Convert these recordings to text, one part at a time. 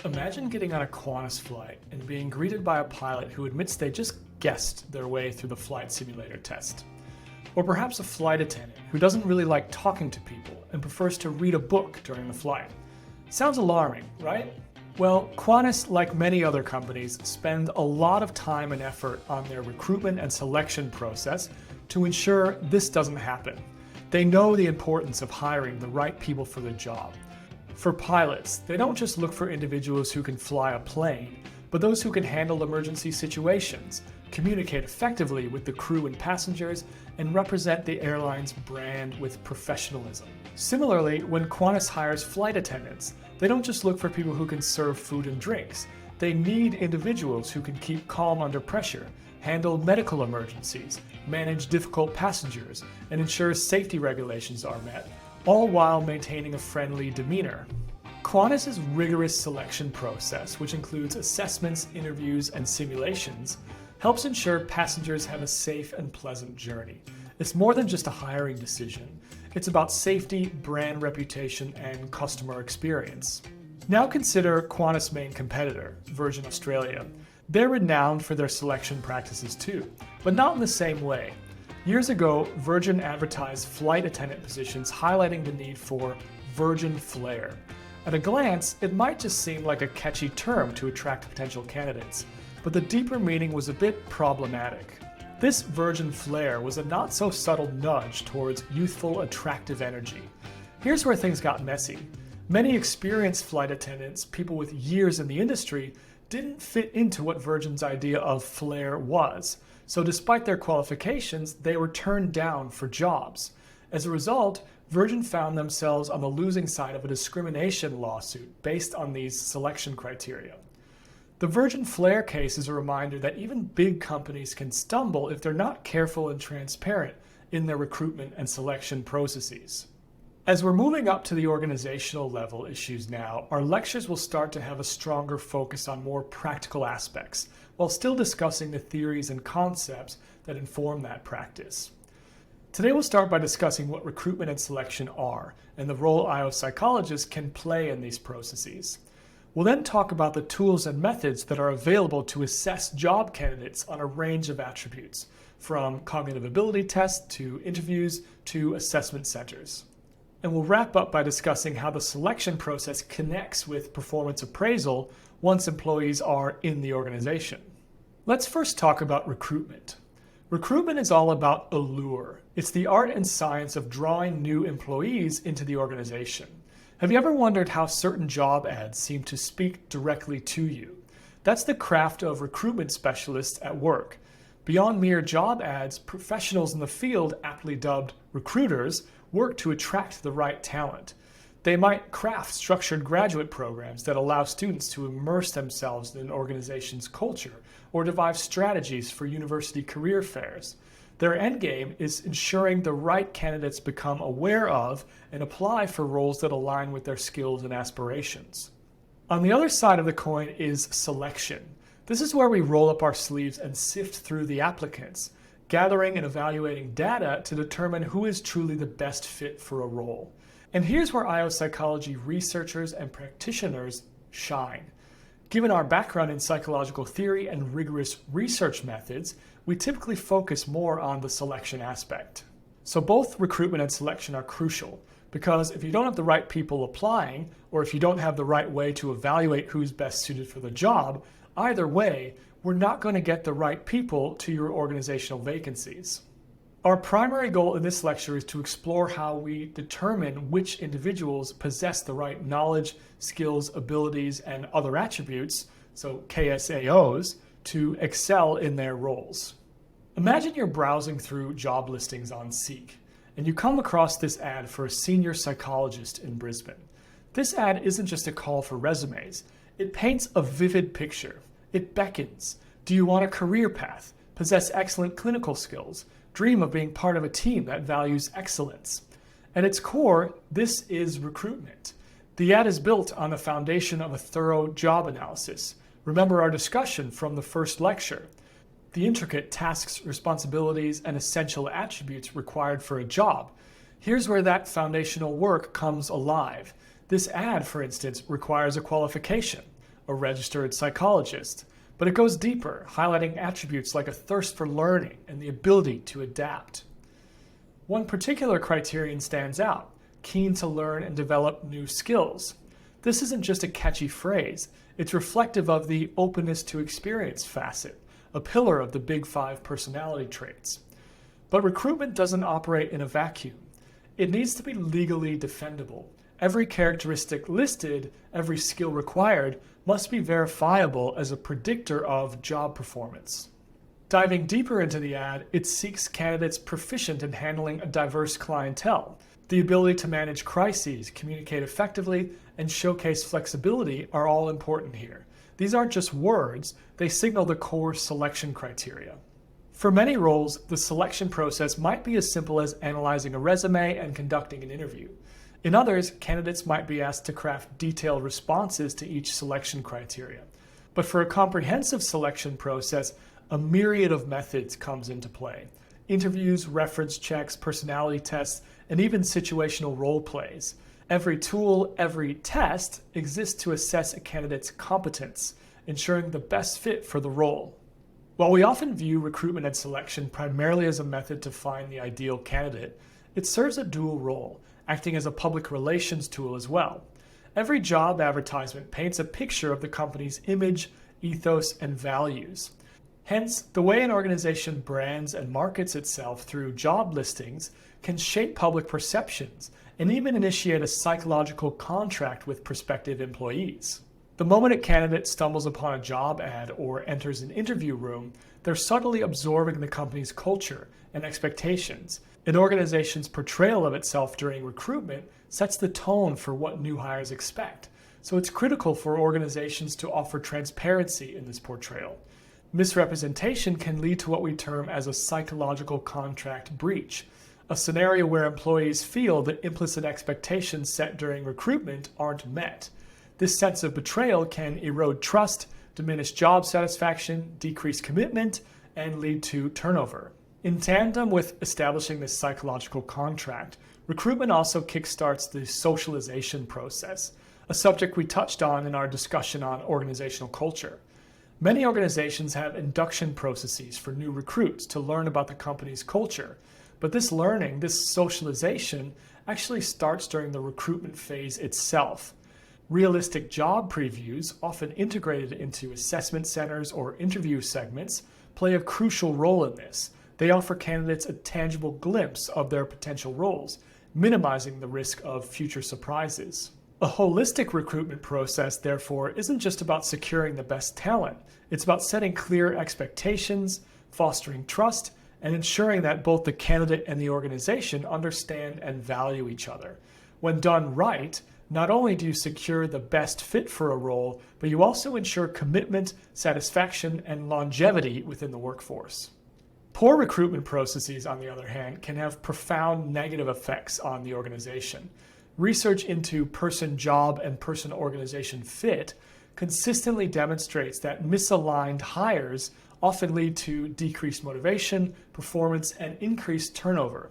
Imagine getting on a Qantas flight and being greeted by a pilot who admits they just guessed their way through the flight simulator test. Or perhaps a flight attendant who doesn't really like talking to people and prefers to read a book during the flight. Sounds alarming, right? Well, Qantas, like many other companies, spend a lot of time and effort on their recruitment and selection process to ensure this doesn't happen. They know the importance of hiring the right people for the job. For pilots, they don't just look for individuals who can fly a plane, but those who can handle emergency situations, communicate effectively with the crew and passengers, and represent the airline's brand with professionalism. Similarly, when Qantas hires flight attendants, they don't just look for people who can serve food and drinks. They need individuals who can keep calm under pressure, handle medical emergencies, manage difficult passengers, and ensure safety regulations are met, all while maintaining a friendly demeanor. Qantas's rigorous selection process, which includes assessments, interviews, and simulations, helps ensure passengers have a safe and pleasant journey. It's more than just a hiring decision. It's about safety, brand reputation, and customer experience. Now consider Qantas' main competitor, Virgin Australia. They're renowned for their selection practices too, but not in the same way. Years ago, Virgin advertised flight attendant positions highlighting the need for Virgin flair. At a glance, it might just seem like a catchy term to attract potential candidates, but the deeper meaning was a bit problematic. This Virgin flair was a not-so-subtle nudge towards youthful, attractive energy. Here's where things got messy. Many experienced flight attendants, people with years in the industry, didn't fit into what Virgin's idea of flair was. So despite their qualifications, they were turned down for jobs. As a result, Virgin found themselves on the losing side of a discrimination lawsuit based on these selection criteria. The Virgin Flair case is a reminder that even big companies can stumble if they're not careful and transparent in their recruitment and selection processes. As we're moving up to the organizational level issues now, our lectures will start to have a stronger focus on more practical aspects, while still discussing the theories and concepts that inform that practice. Today we'll start by discussing what recruitment and selection are, and the role IO psychologists can play in these processes. We'll then talk about the tools and methods that are available to assess job candidates on a range of attributes, from cognitive ability tests to interviews to assessment centers. And we'll wrap up by discussing how the selection process connects with performance appraisal once employees are in the organization. Let's first talk about recruitment. Recruitment is all about allure. It's the art and science of drawing new employees into the organization. Have you ever wondered how certain job ads seem to speak directly to you? That's the craft of recruitment specialists at work. Beyond mere job ads, professionals in the field, aptly dubbed recruiters, work to attract the right talent. They might craft structured graduate programs that allow students to immerse themselves in an organization's culture or devise strategies for university career fairs. Their endgame is ensuring the right candidates become aware of and apply for roles that align with their skills and aspirations. On the other side of the coin is selection. This is where we roll up our sleeves and sift through the applicants, gathering and evaluating data to determine who is truly the best fit for a role. And here's where IO psychology researchers and practitioners shine. Given our background in psychological theory and rigorous research methods, we typically focus more on the selection aspect. So both recruitment and selection are crucial, because if you don't have the right people applying, or if you don't have the right way to evaluate who's best suited for the job, either way, we're not going to get the right people to your organizational vacancies. Our primary goal in this lecture is to explore how we determine which individuals possess the right knowledge, skills, abilities, and other attributes, so KSAOs, to excel in their roles. Imagine you're browsing through job listings on Seek, and you come across this ad for a senior psychologist in Brisbane. This ad isn't just a call for resumes. It paints a vivid picture. It beckons. Do you want a career path? Possess excellent clinical skills? Dream of being part of a team that values excellence? At its core, this is recruitment. The ad is built on the foundation of a thorough job analysis. Remember our discussion from the first lecture. The intricate tasks, responsibilities, and essential attributes required for a job. Here's where that foundational work comes alive. This ad, for instance, requires a qualification, a registered psychologist, but it goes deeper, highlighting attributes like a thirst for learning and the ability to adapt. One particular criterion stands out: keen to learn and develop new skills. This isn't just a catchy phrase, it's reflective of the openness to experience facet, a pillar of the Big Five personality traits. But recruitment doesn't operate in a vacuum. It needs to be legally defendable. Every characteristic listed, every skill required, must be verifiable as a predictor of job performance. Diving deeper into the ad, it seeks candidates proficient in handling a diverse clientele. The ability to manage crises, communicate effectively, and showcase flexibility are all important here. These aren't just words, they signal the core selection criteria. For many roles, the selection process might be as simple as analyzing a resume and conducting an interview. In others, candidates might be asked to craft detailed responses to each selection criteria. But for a comprehensive selection process, a myriad of methods comes into play. Interviews, reference checks, personality tests, and even situational role plays. Every tool, every test exists to assess a candidate's competence, ensuring the best fit for the role. While we often view recruitment and selection primarily as a method to find the ideal candidate, it serves a dual role, acting as a public relations tool as well. Every job advertisement paints a picture of the company's image, ethos, and values. Hence, the way an organization brands and markets itself through job listings can shape public perceptions and even initiate a psychological contract with prospective employees. The moment a candidate stumbles upon a job ad or enters an interview room, they're subtly absorbing the company's culture and expectations. An organization's portrayal of itself during recruitment sets the tone for what new hires expect, so it's critical for organizations to offer transparency in this portrayal. Misrepresentation can lead to what we term as a psychological contract breach, a scenario where employees feel that implicit expectations set during recruitment aren't met. This sense of betrayal can erode trust, diminish job satisfaction, decrease commitment, and lead to turnover. In tandem with establishing this psychological contract, recruitment also kickstarts the socialization process, a subject we touched on in our discussion on organizational culture. Many organizations have induction processes for new recruits to learn about the company's culture, but this learning, this socialization, actually starts during the recruitment phase itself. Realistic job previews, often integrated into assessment centers or interview segments, play a crucial role in this. They offer candidates a tangible glimpse of their potential roles, minimizing the risk of future surprises. A holistic recruitment process, therefore, isn't just about securing the best talent. It's about setting clear expectations, fostering trust, and ensuring that both the candidate and the organization understand and value each other. When done right, not only do you secure the best fit for a role, but you also ensure commitment, satisfaction, and longevity within the workforce. Poor recruitment processes, on the other hand, can have profound negative effects on the organization. Research into person-job and person-organization fit consistently demonstrates that misaligned hires often lead to decreased motivation, performance, and increased turnover.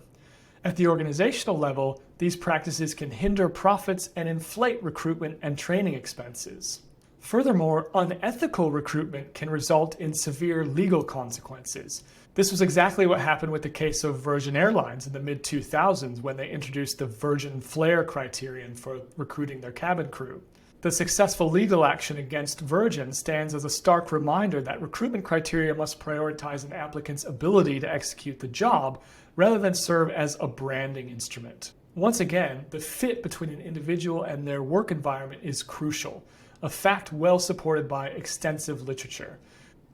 At the organizational level, these practices can hinder profits and inflate recruitment and training expenses. Furthermore, unethical recruitment can result in severe legal consequences. This was exactly what happened with the case of Virgin Airlines in the mid-2000s when they introduced the Virgin Flair criterion for recruiting their cabin crew. The successful legal action against Virgin stands as a stark reminder that recruitment criteria must prioritize an applicant's ability to execute the job rather than serve as a branding instrument. Once again, the fit between an individual and their work environment is crucial, a fact well supported by extensive literature.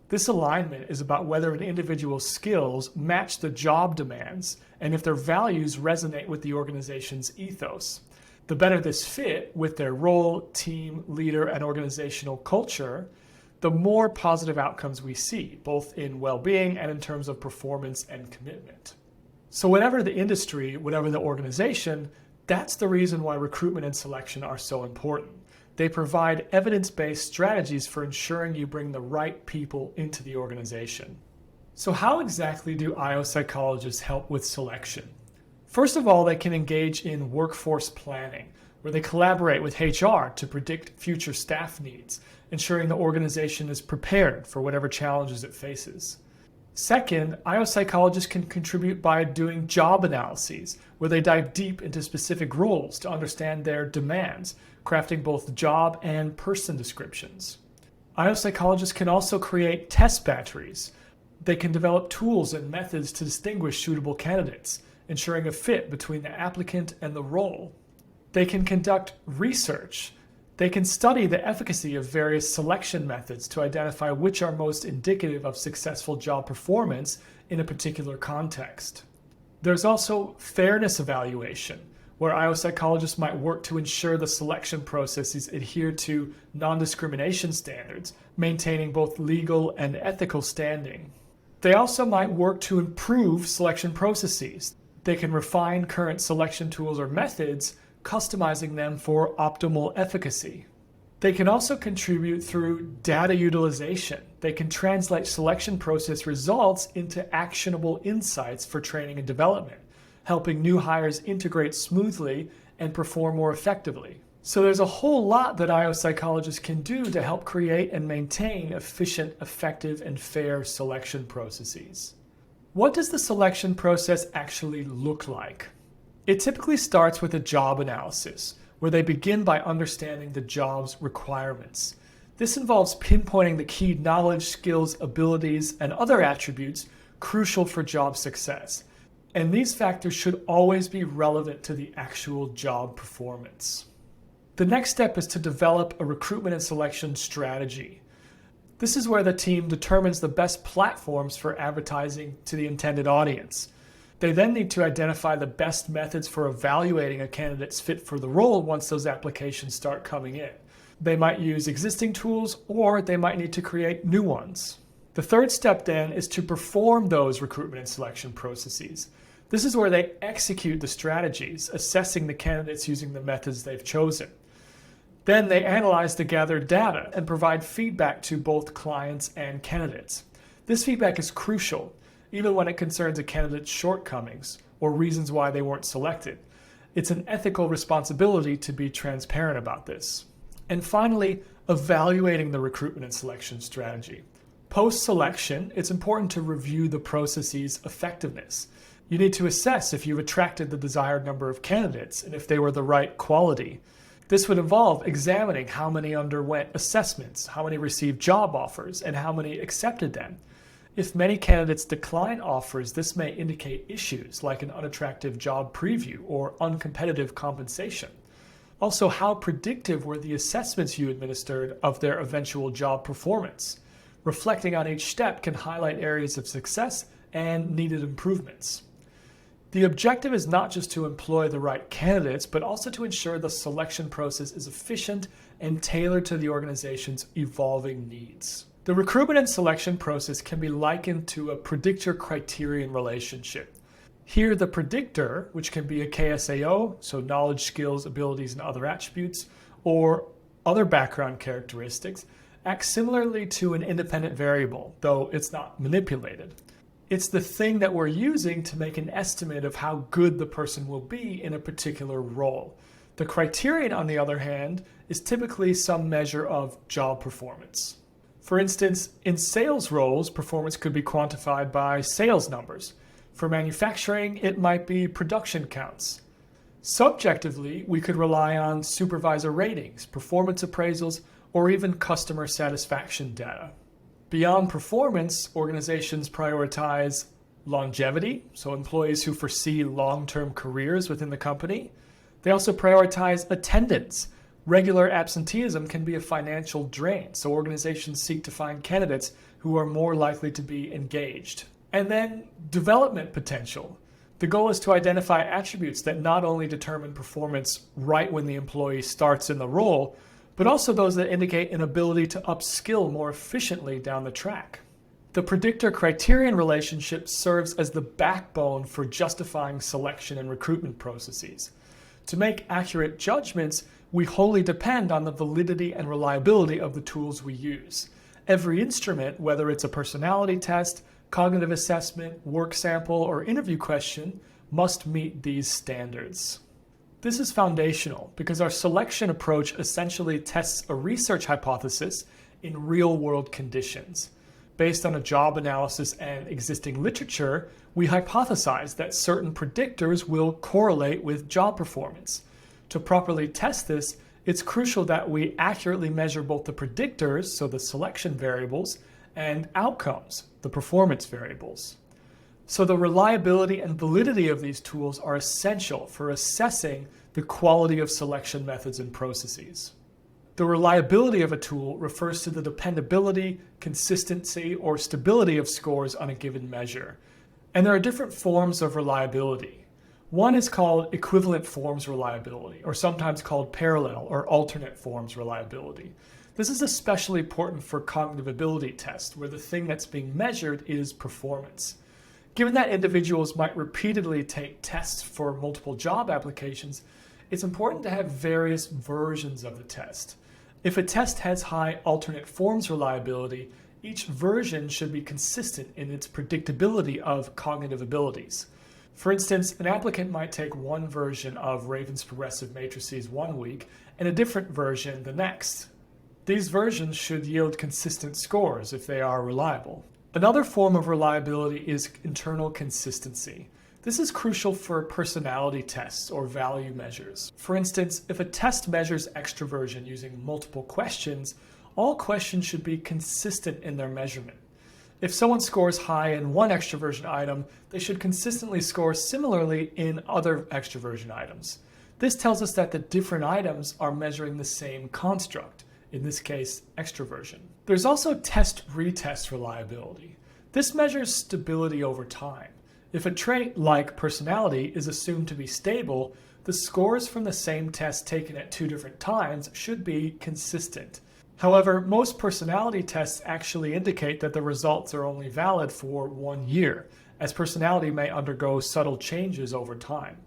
This alignment is about whether an individual's skills match the job demands and if their values resonate with the organization's ethos. The better this fit with their role, team, leader, and organizational culture, the more positive outcomes we see, both in well-being and in terms of performance and commitment. So whatever the industry, whatever the organization, that's the reason why recruitment and selection are so important. They provide evidence-based strategies for ensuring you bring the right people into the organization. So how exactly do IO psychologists help with selection? First of all, they can engage in workforce planning, where they collaborate with HR to predict future staff needs, ensuring the organization is prepared for whatever challenges it faces. Second, IO psychologists can contribute by doing job analyses, where they dive deep into specific roles to understand their demands, crafting both job and person descriptions. IO psychologists can also create test batteries. They can develop tools and methods to distinguish suitable candidates, ensuring a fit between the applicant and the role. They can conduct research. They can study the efficacy of various selection methods to identify which are most indicative of successful job performance in a particular context. There's also fairness evaluation, where IO psychologists might work to ensure the selection processes adhere to non-discrimination standards, maintaining both legal and ethical standing. They also might work to improve selection processes. They can refine current selection tools or methods, customizing them for optimal efficacy. They can also contribute through data utilization. They can translate selection process results into actionable insights for training and development, helping new hires integrate smoothly and perform more effectively. So there's a whole lot that IO psychologists can do to help create and maintain efficient, effective, and fair selection processes. What does the selection process actually look like? It typically starts with a job analysis, where they begin by understanding the job's requirements. This involves pinpointing the key knowledge, skills, abilities, and other attributes crucial for job success. And these factors should always be relevant to the actual job performance. The next step is to develop a recruitment and selection strategy. This is where the team determines the best platforms for advertising to the intended audience. They then need to identify the best methods for evaluating a candidate's fit for the role once those applications start coming in. They might use existing tools, or they might need to create new ones. The third step then is to perform those recruitment and selection processes. This is where they execute the strategies, assessing the candidates using the methods they've chosen. Then they analyze the gathered data and provide feedback to both clients and candidates. This feedback is crucial, even when it concerns a candidate's shortcomings or reasons why they weren't selected. It's an ethical responsibility to be transparent about this. And finally, evaluating the recruitment and selection strategy. Post-selection, it's important to review the process's effectiveness. You need to assess if you've attracted the desired number of candidates and if they were the right quality. This would involve examining how many underwent assessments, how many received job offers, and how many accepted them. If many candidates decline offers, this may indicate issues like an unattractive job preview or uncompetitive compensation. Also, how predictive were the assessments you administered of their eventual job performance? Reflecting on each step can highlight areas of success and needed improvements. The objective is not just to employ the right candidates, but also to ensure the selection process is efficient and tailored to the organization's evolving needs. The recruitment and selection process can be likened to a predictor-criterion relationship. Here, the predictor, which can be a KSAO, so knowledge, skills, abilities, and other attributes, or other background characteristics, acts similarly to an independent variable, though it's not manipulated. It's the thing that we're using to make an estimate of how good the person will be in a particular role. The criterion, on the other hand, is typically some measure of job performance. For instance, in sales roles, performance could be quantified by sales numbers. For manufacturing, it might be production counts. Subjectively, we could rely on supervisor ratings, performance appraisals, or even customer satisfaction data. Beyond performance, organizations prioritize longevity, so employees who foresee long-term careers within the company. They also prioritize attendance. Regular absenteeism can be a financial drain, so organizations seek to find candidates who are more likely to be engaged. And then development potential. The goal is to identify attributes that not only determine performance right when the employee starts in the role, but also those that indicate an ability to upskill more efficiently down the track. The Predictor-Criterion Relationship serves as the backbone for justifying selection and recruitment processes. To make accurate judgments, we wholly depend on the validity and reliability of the tools we use. Every instrument, whether it's a personality test, cognitive assessment, work sample, or interview question, must meet these standards. This is foundational because our selection approach essentially tests a research hypothesis in real-world conditions. Based on a job analysis and existing literature, we hypothesize that certain predictors will correlate with job performance. To properly test this, it's crucial that we accurately measure both the predictors, so the selection variables, and outcomes, the performance variables. So the reliability and validity of these tools are essential for assessing the quality of selection methods and processes. The reliability of a tool refers to the dependability, consistency, or stability of scores on a given measure. And there are different forms of reliability. One is called equivalent forms reliability, or sometimes called parallel or alternate forms reliability. This is especially important for cognitive ability tests, where the thing that's being measured is performance. Given that individuals might repeatedly take tests for multiple job applications, it's important to have various versions of the test. If a test has high alternate forms reliability, each version should be consistent in its predictability of cognitive abilities. For instance, an applicant might take one version of Raven's progressive matrices one week and a different version the next. These versions should yield consistent scores if they are reliable. Another form of reliability is internal consistency. This is crucial for personality tests or value measures. For instance, if a test measures extroversion using multiple questions, all questions should be consistent in their measurement. If someone scores high in one extroversion item, they should consistently score similarly in other extroversion items. This tells us that the different items are measuring the same construct, in this case, extroversion. There's also test-retest reliability. This measures stability over time. If a trait like personality is assumed to be stable, the scores from the same test taken at two different times should be consistent. However, most personality tests actually indicate that the results are only valid for 1 year, as personality may undergo subtle changes over time.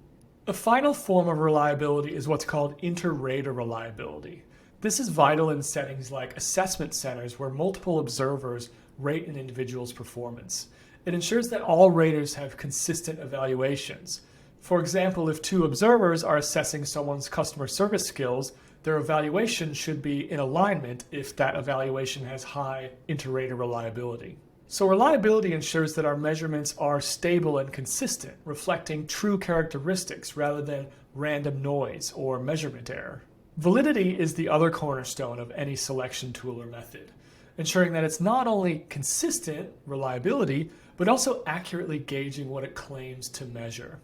A final form of reliability is what's called inter-rater reliability. This is vital in settings like assessment centers where multiple observers rate an individual's performance. It ensures that all raters have consistent evaluations. For example, if two observers are assessing someone's customer service skills, their evaluation should be in alignment if that evaluation has high inter-rater reliability. So reliability ensures that our measurements are stable and consistent, reflecting true characteristics rather than random noise or measurement error. Validity is the other cornerstone of any selection tool or method, ensuring that it's not only consistent reliability, but also accurately gauging what it claims to measure.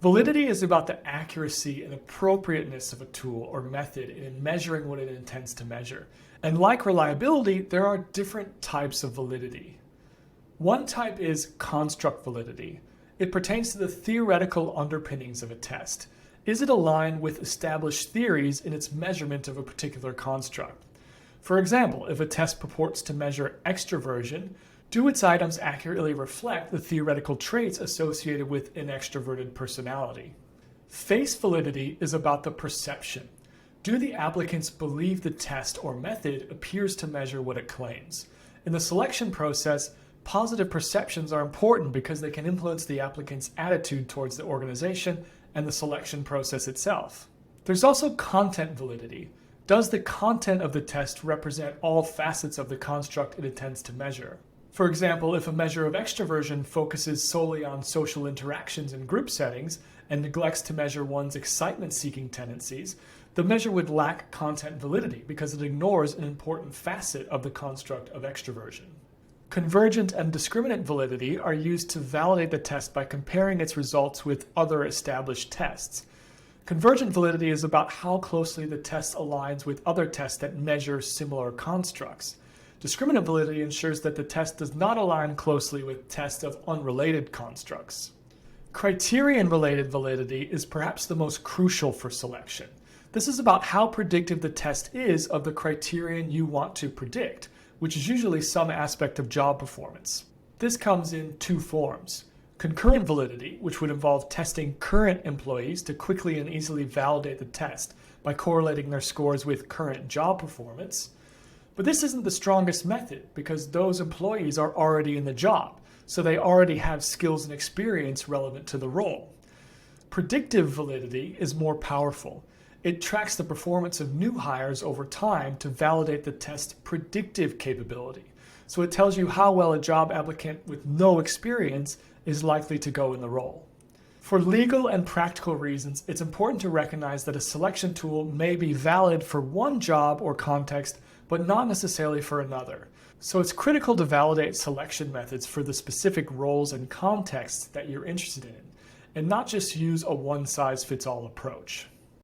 Validity is about the accuracy and appropriateness of a tool or method in measuring what it intends to measure. And like reliability, there are different types of validity. One type is construct validity. It pertains to the theoretical underpinnings of a test. Is it aligned with established theories in its measurement of a particular construct? For example, if a test purports to measure extroversion, do its items accurately reflect the theoretical traits associated with an extroverted personality? Face validity is about the perception. Do the applicants believe the test or method appears to measure what it claims? In the selection process, positive perceptions are important because they can influence the applicant's attitude towards the organization and the selection process itself. There's also content validity. Does the content of the test represent all facets of the construct it intends to measure? For example, if a measure of extroversion focuses solely on social interactions in group settings and neglects to measure one's excitement-seeking tendencies, the measure would lack content validity because it ignores an important facet of the construct of extroversion. Convergent and discriminant validity are used to validate the test by comparing its results with other established tests. Convergent validity is about how closely the test aligns with other tests that measure similar constructs. Discriminant validity ensures that the test does not align closely with tests of unrelated constructs. Criterion-related validity is perhaps the most crucial for selection. This is about how predictive the test is of the criterion you want to predict, which is usually some aspect of job performance. This comes in two forms. Concurrent validity, which would involve testing current employees to quickly and easily validate the test by correlating their scores with current job performance. But this isn't the strongest method because those employees are already in the job, so they already have skills and experience relevant to the role. Predictive validity is more powerful. It tracks the performance of new hires over time to validate the test's predictive capability. So it tells you how well a job applicant with no experience is likely to go in the role. For legal and practical reasons, it's important to recognize that a selection tool may be valid for one job or context, but not necessarily for another. So it's critical to validate selection methods for the specific roles and contexts that you're interested in, and not just use a one-size-fits-all approach.